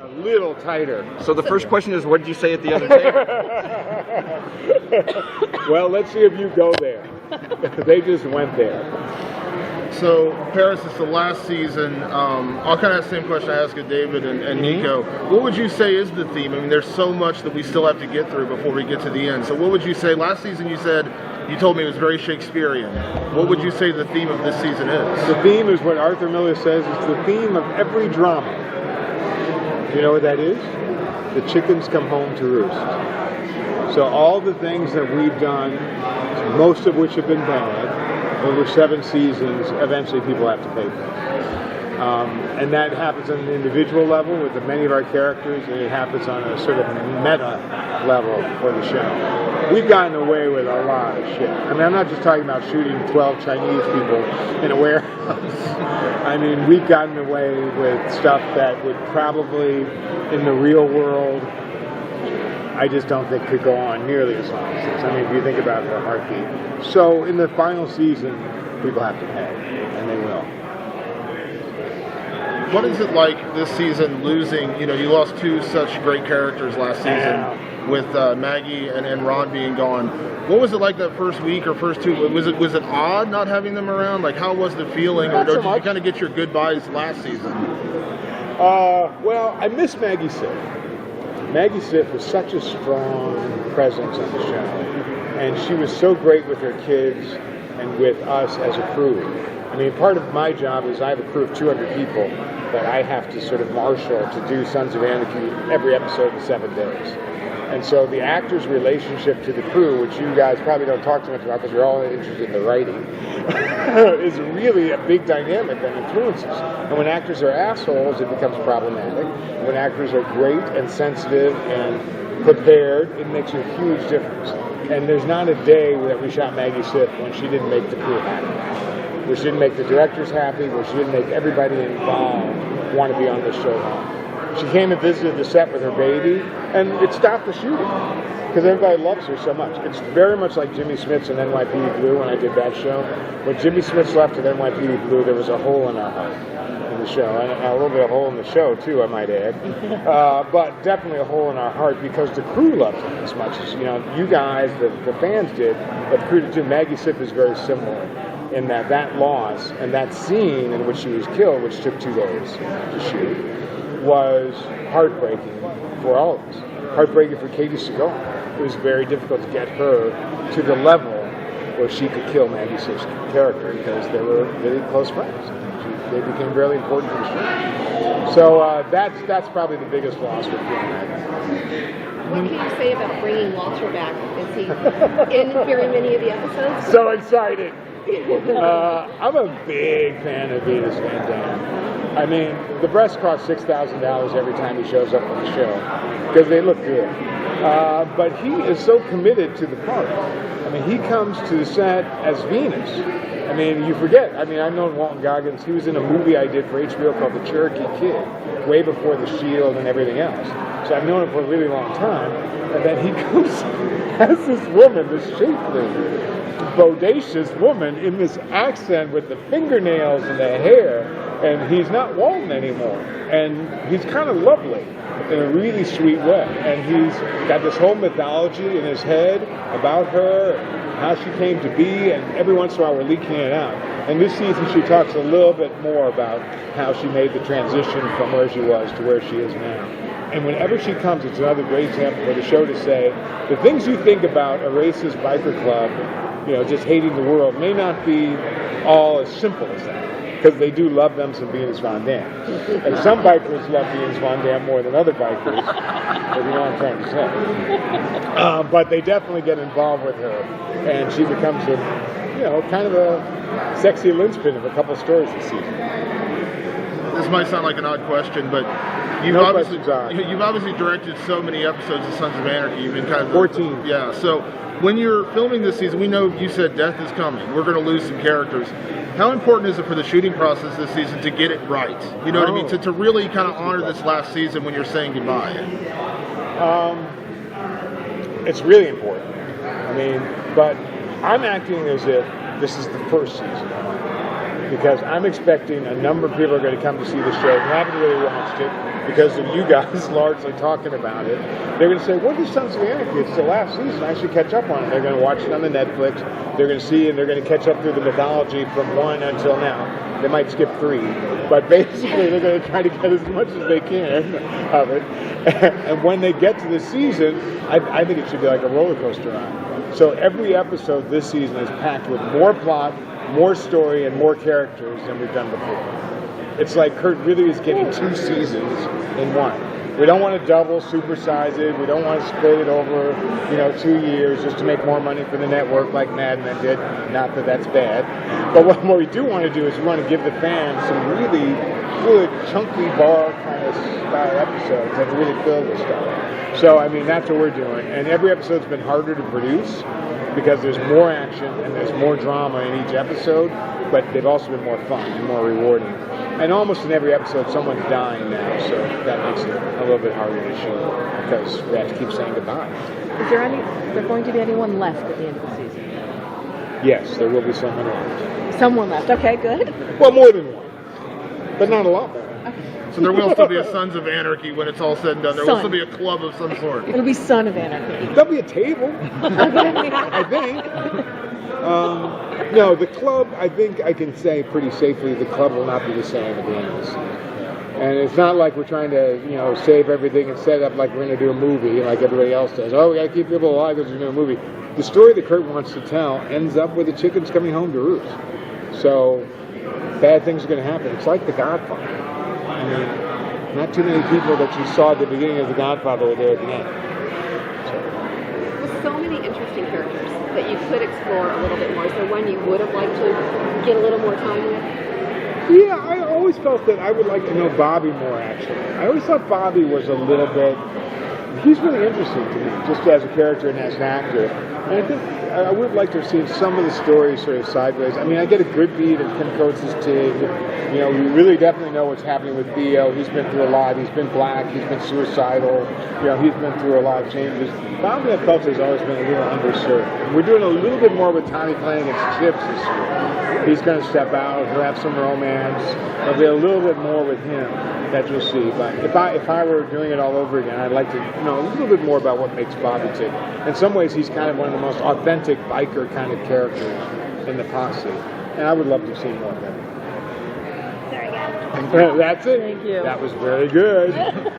A little tighter. So the first question is, what did you say at the other table? Well, let's see if you go there. They just went there. So, Paris, it's the last season. I'll kind of ask the same question I asked of David and Nico. What would you say is the theme? I mean, there's so much that we still have to get through before we get to the end. So what would you say? Last season you told me it was very Shakespearean. What would you say the theme of this season is? The theme is what Arthur Miller says. It's the theme of every drama. You know what that is? The chickens come home to roost. So all the things that we've done, most of which have been bad, over 7 seasons, eventually people have to pay for it. And that happens on an individual level with many of our characters, and it happens on a sort of meta level for the show. We've gotten away with a lot of shit. I mean, I'm not just talking about shooting 12 Chinese people in a warehouse. I mean, we've gotten away with stuff that would probably, in the real world, I just don't think could go on nearly as long as this. I mean, if you think about the heartbeat. So in the final season, people have to pay, and they will. What is it like this season losing? You know, you lost 2 such great characters last season with Maggie and Ron being gone. What was it like that first week or first 2? Was it odd not having them around? Like, how was the feeling? Or did you kind of get your goodbyes last season? Well, I miss Maggie Siff. Maggie Siff was such a strong presence on the show, and she was so great with her kids and with us as a crew. I mean, part of my job is I have a crew of 200 people that I have to sort of marshal to do Sons of Anarchy every episode in 7 days. And so the actors' relationship to the crew, which you guys probably don't talk too much about because you're all interested in the writing, is really a big dynamic that influences. And when actors are assholes, it becomes problematic. When actors are great and sensitive and prepared, it makes a huge difference. And there's not a day that we shot Maggie Siff when she didn't make the crew happy, where she didn't make the directors happy, where she didn't make everybody involved want to be on the show long. She came and visited the set with her baby, and it stopped the shooting because everybody loves her so much. It's very much like Jimmy Smits and NYPD Blue when I did that show. When Jimmy Smits left with NYPD Blue, there was a hole in our heart in the show, and a little bit of a hole in the show too, I might add. But definitely a hole in our heart because the crew loved him as much as you guys, the fans did. But the crew did too. Maggie Siff is very similar in that loss and that scene in which she was killed, which took 2 days to shoot, was heartbreaking for all of us. Heartbreaking for Katie Segal. It was very difficult to get her to the level where she could kill Maggie Siff's character because they were really close friends. They became really important to the show. So that's probably the biggest loss we're feeling. What can you say about bringing Walter back? Is he in very many of the episodes? So excited. I'm a big fan of Venus Van Dam. I mean, the breasts cost $6,000 every time he shows up on the show because they look good. But he is so committed to the part. I mean, he comes to the set as Venus. I mean, you forget. I mean, I've known Walton Goggins. He was in a movie I did for HBO called The Cherokee Kid, way before The Shield and everything else. So I've known him for a really long time. And then he comes as this woman, this shapely, bodacious woman in this accent with the fingernails and the hair, and he's not Walton anymore. And he's kind of lovely in a really sweet way. And he's got this whole mythology in his head about her, how she came to be, and every once in a while we're leaking it out. And this season she talks a little bit more about how she made the transition from where she was to where she is now. And whenever she comes, it's another great example for the show to say, the things you think about a racist biker club, just hating the world, may not be all as simple as that. Because they do love them some Venus Van Dam. And some bikers love Venus Van Dam more than other bikers, if you know what I'm trying to say. But they definitely get involved with her, and she becomes kind of a sexy linchpin of a couple stories this season. This might sound like an odd question, but you've obviously directed so many episodes of Sons of Anarchy. You've been kind of 14. Yeah. So when you're filming this season, we know you said death is coming. We're going to lose some characters. How important is it for the shooting process this season to get it right? You know what I mean? To really kind of honor this last season when you're saying goodbye. It's really important. I mean, but I'm acting as if this is the first season. because I'm expecting a number of people are going to come to see the show who haven't really watched it because of you guys largely talking about it. They're going to say, what is Sons of Anarchy? It's the last season. I should catch up on it. They're going to watch it on the Netflix. They're going to see and they're going to catch up through the mythology from 1 until now. They might skip 3. But basically, they're going to try to get as much as they can of it. And when they get to the season, I think it should be like a roller coaster ride. So every episode this season is packed with more plot, more story, and more characters than we've done before. It's like Kurt really is getting 2 seasons in 1. We don't want to double, supersize it. We don't want to split it over, 2 years just to make more money for the network like Mad Men did. Not that that's bad. But what we do want to do is we want to give the fans some really good, chunky bar kind of style episodes that really fill the stuff. So, that's what we're doing. And every episode's been harder to produce because there's more action and there's more drama in each episode, but they've also been more fun and more rewarding. And almost in every episode, someone's dying now, so that makes it a little bit harder to show because we have to keep saying goodbye. Is there going to be anyone left at the end of the season? Yes, there will be someone left. Someone left. Okay, good. Well, more than one, but not a lot more. So there will still be a Sons of Anarchy when it's all said and done. There will still be a club of some sort. It'll be Son of Anarchy. There'll be a table, I think. No, the club, I think I can say pretty safely the club will not be the same at the end of the season. And it's not like we're trying to, save everything and set up like we're going to do a movie like everybody else does. Oh, we got to keep people alive because we're doing a movie. The story that Kurt wants to tell ends up with the chickens coming home to roost. So bad things are going to happen. It's like The Godfather. Not too many people that you saw at the beginning of The Godfather were there at the end. With so many interesting characters that you could explore a little bit more, is there one you would have liked to get a little more time with? Yeah, I always felt that I would like to know Bobby more, actually. I always thought Bobby was a little bit... He's really interesting to me, just as a character and as an actor. And I think I would like to have seen some of the stories sort of sideways. I get a good beat of Kim Coates' Tig. We really definitely know what's happening with Theo. He's been through a lot. He's been black. He's been suicidal. He's been through a lot of changes. Bobby, I felt, has always been a little underserved. We're doing a little bit more with Tommy playing against Chips this year. He's going to step out. He'll have some romance. There'll be a little bit more with him that you'll see. But if I were doing it all over again, I'd like to know a little bit more about what makes Bobby tick. In some ways, he's kind of one of the most authentic biker kind of characters in the posse. And I would love to see more of that. Very good. That's it. Thank you. That was very good.